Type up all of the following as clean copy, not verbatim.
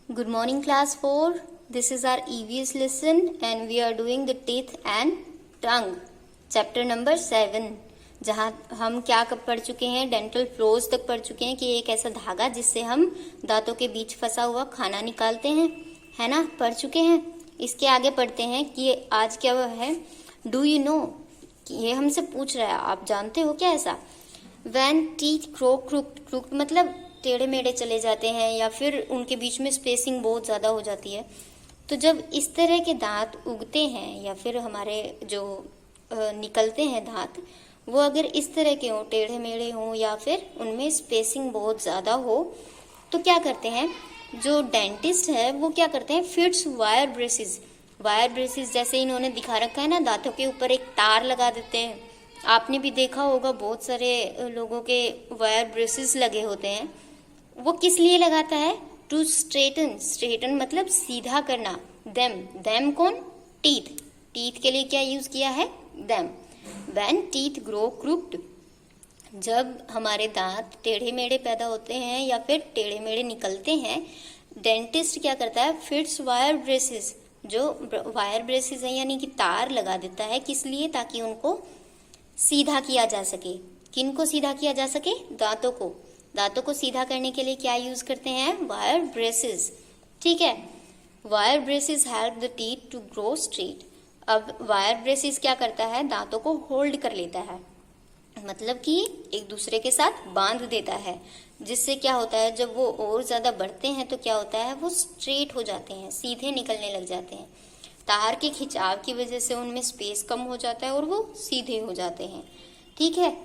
Good morning class 4. This is our EVS lesson and we are doing the teeth and tongue. Chapter number 7. जहाँ हम क्या कब पढ़ चुके हैं, डेंटल फ्लोस तक पढ़ चुके हैं कि एक ऐसा धागा जिससे हम दांतों के बीच फंसा हुआ खाना निकालते हैं, है ना, पढ़ चुके हैं। इसके आगे पढ़ते हैं कि आज क्या है। डू यू नो, ये हमसे पूछ रहा है, आप जानते हो क्या ऐसा। When teeth grow crooked मतलब टेढ़े मेढ़े चले जाते हैं या फिर उनके बीच में स्पेसिंग बहुत ज़्यादा हो जाती है। तो जब इस तरह के दांत उगते हैं या फिर हमारे जो निकलते हैं दांत, वो अगर इस तरह के हों, टेढ़े मेढ़े हों या फिर उनमें स्पेसिंग बहुत ज़्यादा हो, तो क्या करते हैं जो डेंटिस्ट है वो क्या करते हैं, फिट्स वायर ब्रेसेस जैसे इन्होंने दिखा रखा है ना, दांतों के ऊपर एक तार लगा देते हैं। आपने भी देखा होगा बहुत सारे लोगों के वायर ब्रेसेस लगे होते हैं। वो किस लिए लगाता है, टू स्ट्रेटन मतलब सीधा करना। देम कौन, टीथ के लिए क्या यूज किया है, them. When teeth grow crooked, जब हमारे दांत टेढ़े मेढ़े पैदा होते हैं या फिर टेढ़े मेढ़े निकलते हैं, डेंटिस्ट क्या करता है, फिट्स वायर ब्रेसेस, जो वायर ब्रेसेस है यानी कि तार लगा देता है। किस लिए, ताकि उनको सीधा किया जा सके। किनको सीधा किया जा सके, दांतों को सीधा करने के लिए क्या यूज करते हैं, वायर ब्रेसेस। ठीक है, wire braces help the teeth to grow straight. अब वायर ब्रेसेस क्या करता है, दांतों को होल्ड कर लेता है, मतलब कि एक दूसरे के साथ बांध देता है, जिससे क्या होता है जब वो और ज्यादा बढ़ते हैं तो क्या होता है, वो स्ट्रेट हो जाते हैं, सीधे निकलने लग जाते हैं। तार के खिंचाव की वजह से उनमें स्पेस कम हो जाता है और वो सीधे हो जाते हैं। ठीक है,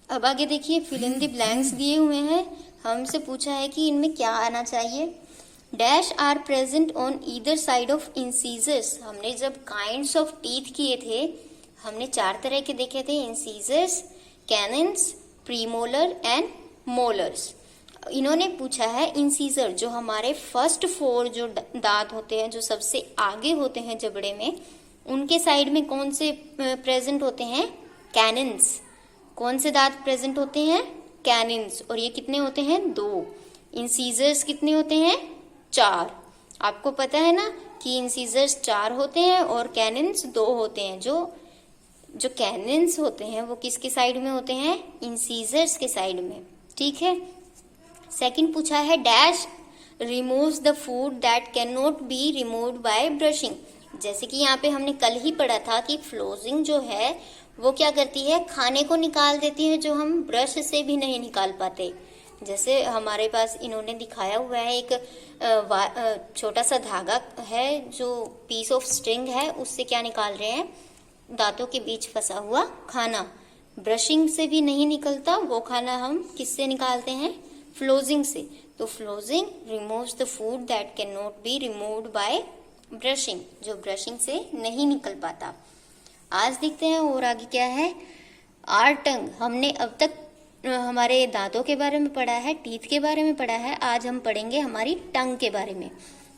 अब आगे देखिए, फिल इन द ब्लैंक्स दिए हुए हैं। हमसे पूछा है कि इनमें क्या आना चाहिए। Dash are present on either side of incisors. हमने जब काइंड्स ऑफ टीथ किए थे, हमने 4 तरह के देखे थे, इंसीजर्स, कैनिन्स, प्रीमोलर एंड मोलर्स। इन्होंने पूछा है इंसीजर, जो हमारे फर्स्ट 4 जो दांत होते हैं, जो सबसे आगे होते हैं जबड़े में, उनके साइड में कौन से प्रेजेंट होते हैं, कैनिन्स। कौन से दांत प्रेजेंट होते हैं, कैनिन्स। और ये कितने होते हैं, 2। इंसीजर्स कितने होते हैं, 4। आपको पता है ना कि इंसीजर्स 4 होते हैं और कैनिन्स 2 होते हैं। जो कैनिन्स होते हैं वो किसके साइड में होते हैं, इंसीजर्स के साइड में। ठीक है, सेकंड पूछा है, dash removes the food that can not be removed by brushing. जैसे कि यहाँ पे हमने कल ही पढ़ा था कि फ्लोसिंग जो है वो क्या करती है, खाने को निकाल देती है जो हम ब्रश से भी नहीं निकाल पाते। जैसे हमारे पास इन्होंने दिखाया हुआ है, एक छोटा सा धागा है जो पीस ऑफ स्ट्रिंग है, उससे क्या निकाल रहे हैं, दांतों के बीच फंसा हुआ खाना। ब्रशिंग से भी नहीं निकलता वो खाना, हम किससे निकालते हैं, फ्लोजिंग से। तो flossing removes the food that can not be removed by brushing, जो ब्रशिंग से नहीं निकल पाता। आज देखते हैं और आगे क्या है। आर टंग, हमने अब तक हमारे दांतों के बारे में पढ़ा है, टीथ के बारे में पढ़ा है। आज हम पढ़ेंगे हमारी टंग के बारे में।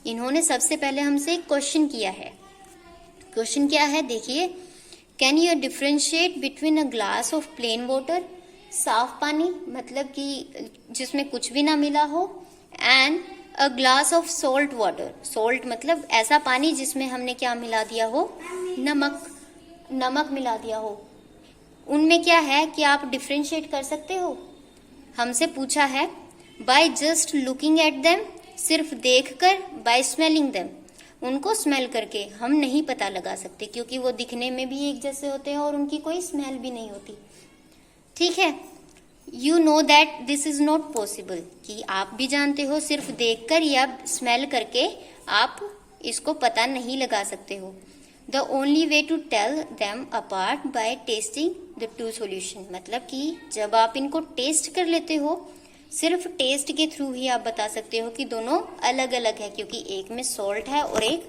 इन्होंने सबसे पहले हमसे एक क्वेश्चन किया है। क्वेश्चन क्या है, देखिए, can you differentiate between a glass of plain water, साफ पानी मतलब कि जिसमें कुछ भी ना मिला हो, and a glass of salt water. Salt मतलब ऐसा पानी जिसमें हमने क्या मिला दिया हो, नमक मिला दिया हो। उनमें क्या है कि आप डिफरेंशिएट कर सकते हो। हमसे पूछा है by just looking at them, सिर्फ देखकर, बाय स्मेलिंग देम, उनको स्मेल करके हम नहीं पता लगा सकते, क्योंकि वो दिखने में भी एक जैसे होते हैं और उनकी कोई स्मेल भी नहीं होती। ठीक है, you know that this is not possible, कि आप भी जानते हो सिर्फ देखकर या स्मेल करके आप इसको पता नहीं लगा सकते हो। The only way to tell them apart by testing the 2 solution, मतलब कि जब आप इनको टेस्ट कर लेते हो, सिर्फ टेस्ट के थ्रू ही आप बता सकते हो कि दोनों अलग अलग है, क्योंकि एक में सॉल्ट है और एक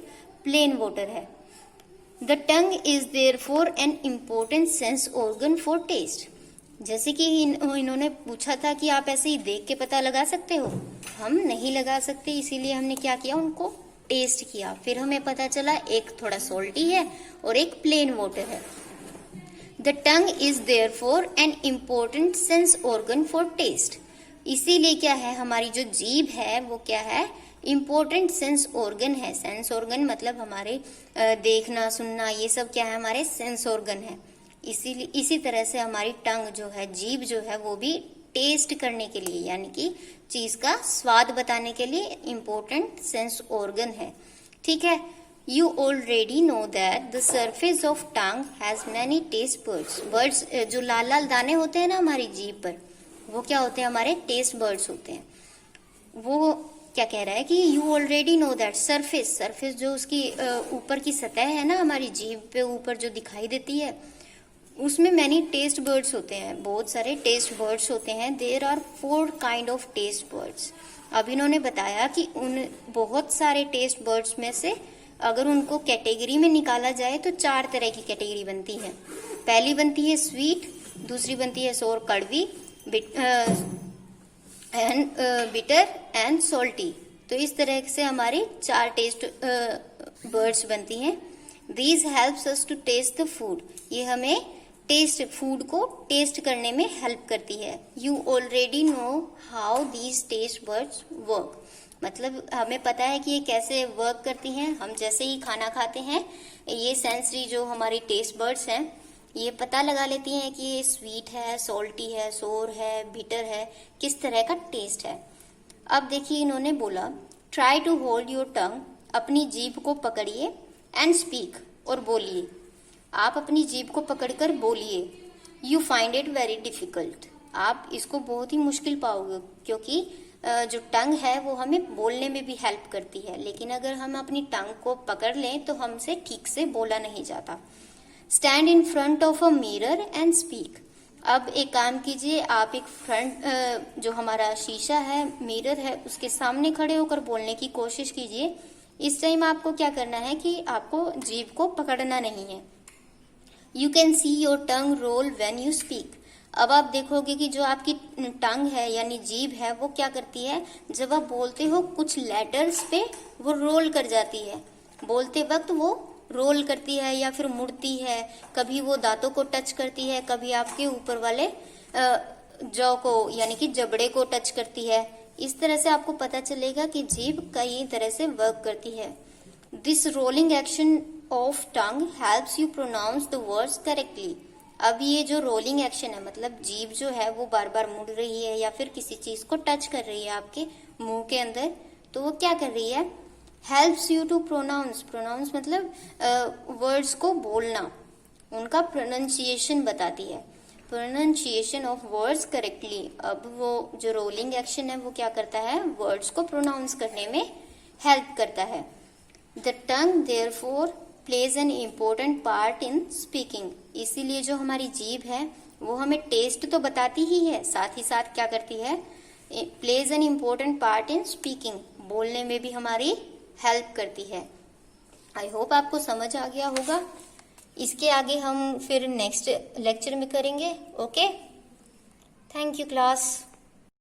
प्लेन वाटर है। The tongue is therefore an important sense organ for taste. जैसे कि इन्होंने पूछा था कि आप ऐसे ही देख के पता लगा सकते हो, हम नहीं लगा सकते, इसीलिए हमने क्या किया, उनको टेस्ट किया। फिर हमें पता चला एक थोड़ा सॉल्टी है और एक प्लेन वाटर है। The tongue is therefore an important sense organ for taste. इसीलिए क्या है, हमारी जो जीभ है वो क्या है, इम्पोर्टेंट सेंस ऑर्गन है। सेंस ऑर्गन मतलब हमारे देखना सुनना ये सब क्या है, हमारे सेंस ऑर्गन है। इसीलिए इसी तरह से हमारी टंग जो है, जीभ जो है, वो भी टेस्ट करने के लिए यानी कि चीज का स्वाद बताने के लिए इम्पोर्टेंट सेंस ऑर्गन है। ठीक है। You already know that the surface of tongue has many taste buds. Birds जो लाल लाल दाने होते हैं ना हमारी जीभ पर, वो क्या होते हैं, हमारे टेस्ट बर्ड्स होते हैं। वो क्या कह रहा है कि you already know that surface, surface जो उसकी ऊपर की सतह है ना हमारी जीभ पे ऊपर जो दिखाई देती है, उसमें मैनी टेस्ट बर्ड्स होते हैं, बहुत सारे टेस्ट बर्ड्स होते हैं। There are 4 kind of taste buds. अब इन्होंने बताया कि उन बहुत सारे टेस्ट बर्ड्स में से अगर उनको कैटेगरी में निकाला जाए तो 4 तरह की कैटेगरी बनती है। पहली बनती है स्वीट, दूसरी बनती है सोर कड़वी, बिटर एंड सॉल्टी। तो इस तरह से हमारी 4 टेस्ट बर्ड्स बनती हैं। These helps us to taste the food. ये हमें टेस्ट, फूड को टेस्ट करने में हेल्प करती है। You already know how these taste buds work. मतलब हमें पता है कि ये कैसे वर्क करती हैं। हम जैसे ही खाना खाते हैं, ये सेंसरी जो हमारी टेस्ट बर्ड्स हैं, ये पता लगा लेती हैं कि ये स्वीट है, सॉल्टी है, सोर है, बिटर है, किस तरह का टेस्ट है। अब देखिए इन्होंने बोला try to hold your tongue, अपनी जीभ को पकड़िए, एंड स्पीक, और बोलिए। आप अपनी जीभ को पकड़कर बोलिए। You find it very difficult. आप इसको बहुत ही मुश्किल पाओगे क्योंकि जो टंग है वो हमें बोलने में भी हेल्प करती है, लेकिन अगर हम अपनी टंग को पकड़ लें तो हमसे ठीक से बोला नहीं जाता। Stand in front of a mirror and speak. अब एक काम कीजिए, आप एक फ्रंट जो हमारा शीशा है, मिरर है, उसके सामने खड़े होकर बोलने की कोशिश कीजिए। इस टाइम आपको क्या करना है कि आपको जीभ को पकड़ना नहीं है। You can see your tongue role when you speak. अब आप देखोगे कि जो आपकी टंग है यानी जीभ है वो क्या करती है, जब आप बोलते हो कुछ लेटर्स पे वो रोल कर जाती है। बोलते वक्त वो रोल करती है या फिर मुड़ती है, कभी वो दांतों को टच करती है, कभी आपके ऊपर वाले जौ को यानी कि जबड़े को टच करती है। इस तरह से आपको पता चलेगा कि जीभ कई तरह से वर्क करती है। This rolling action of tongue helps you pronounce the words correctly. अब ये जो रोलिंग एक्शन है मतलब जीभ जो है वो बार बार मुड़ रही है या फिर किसी चीज को टच कर रही है आपके मुंह के अंदर, तो वो क्या कर रही है, helps you to pronounce. Pronounce मतलब वर्ड्स को बोलना, उनका प्रोनाउंसिएशन बताती है, प्रोनाउंसिएशन ऑफ वर्ड्स करेक्टली। अब वो जो रोलिंग एक्शन है वो क्या करता है, वर्ड्स को प्रोनाउंस करने में हेल्प करता है। The tongue therefore plays an important part in speaking. इसीलिए जो हमारी जीभ है वो हमें टेस्ट तो बताती ही है, साथ ही साथ क्या करती है, plays an important part in speaking, बोलने में भी हमारी हेल्प करती है। आई होप आपको समझ आ गया होगा। इसके आगे हम फिर नेक्स्ट लेक्चर में करेंगे। Okay, thank you class.